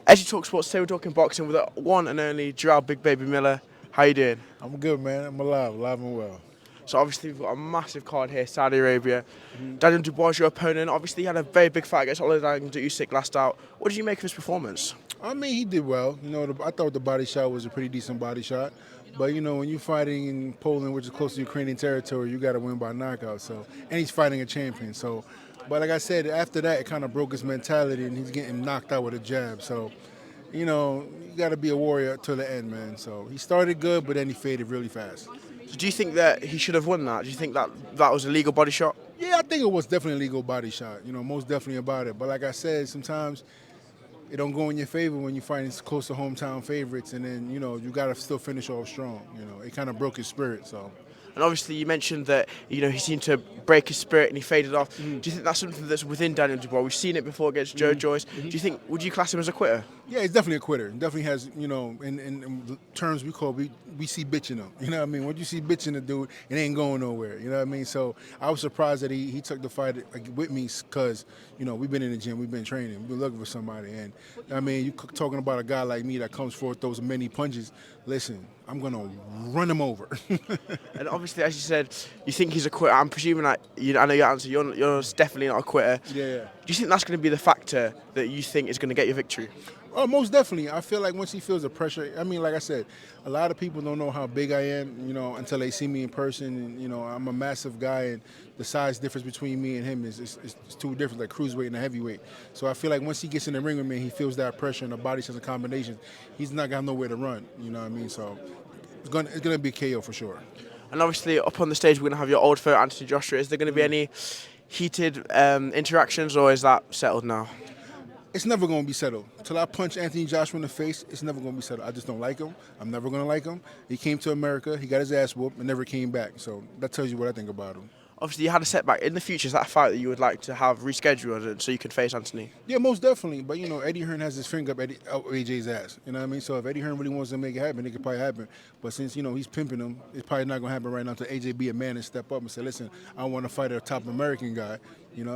As you talk sports, today we're talking boxing with the one and only Jarrell Big Baby Miller. How you doing? I'm good, man. I'm alive and well. So obviously we've got a massive card here, Saudi Arabia. Daniel Dubois is your opponent. Obviously he had a very big fight against Oliver Usyk last out. What did you make of his performance? I mean, he did well. I thought the body shot was a pretty decent body shot. But when you're fighting in Poland, which is close to Ukrainian territory, you got to win by knockout. And he's fighting a champion. But like I said, after that, it kind of broke his mentality, and he's getting knocked out with a jab. You got to be a warrior till the end, man. So he started good, but then he faded really fast. So do you think that he should have won that? Do you think that that was a legal body shot? Yeah, I think it was definitely a legal body shot. Most definitely about it. But like I said, sometimes it don't go in your favor when you find close to hometown favorites, and then you got to still finish off strong. It kind of broke his spirit. So. And obviously you mentioned that he seemed to break his spirit and he faded off. Do you think that's something that's within Daniel Dubois? We've seen it before against Joe Joyce. Do you think, would you class him as a quitter? Yeah, he's definitely a quitter. Definitely has, in terms we see bitching him. You know what I mean? When you see bitching a dude, it ain't going nowhere. You know what I mean? So I was surprised that he took the fight with me because, we've been in the gym, we've been training, we've been looking for somebody. And I mean, you talking about a guy like me that comes forth those many punches. Listen, I'm gonna run him over. And obviously, as you said, you think he's a quitter. I'm presuming that I know your answer. You're definitely not a quitter. Yeah. Do you think that's going to be the factor that you think is going to get your victory? Oh, most definitely. I feel like once he feels the pressure, I mean, like I said, a lot of people don't know how big I am, until they see me in person. And, I'm a massive guy, and the size difference between me and him is too different, like cruiserweight and a heavyweight. So I feel like once he gets in the ring with me, he feels that pressure and the body sense and combinations. He's not got nowhere to run, you know what I mean? So it's gonna be a KO for sure. And obviously, up on the stage, we're going to have your old foe, Antony Joshua. Is there going to be any heated interactions, or is that settled now? It's never going to be settled. Till I punch Anthony Joshua in the face, it's never going to be settled. I just don't like him. I'm never going to like him. He came to America, he got his ass whooped, and never came back. So that tells you what I think about him. Obviously, you had a setback. In the future, is that a fight that you would like to have rescheduled so you can face Antony? Yeah, most definitely. But, Eddie Hearn has his finger up AJ's ass. You know what I mean? So if Eddie Hearn really wants to make it happen, it could probably happen. But since, he's pimping him, it's probably not going to happen right now until AJ be a man and step up and say, listen, I want to fight a top American guy.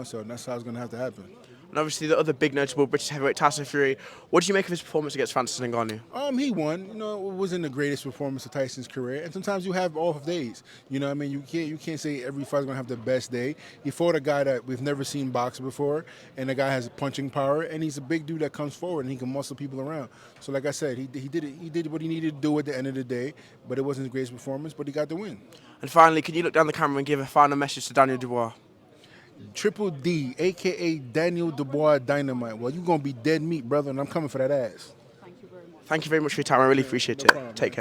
So that's how it's going to have to happen. And obviously the other big notable British heavyweight, Tyson Fury. What did you make of his performance against Francis Ngannou? He won. It wasn't the greatest performance of Tyson's career, and sometimes you have off days. You know what I mean? You can't say every fight's gonna have the best day. He fought a guy that we've never seen box before, and the guy has punching power, and he's a big dude that comes forward and he can muscle people around. So like I said, he did it. He did what he needed to do at the end of the day, but it wasn't his greatest performance, but he got the win. And finally, can you look down the camera and give a final message to Daniel Dubois? Triple D, a.k.a. Daniel Dubois Dynamite. Well, you're going to be dead meat, brother, and I'm coming for that ass. Thank you very much for your time. I really appreciate it. Take care.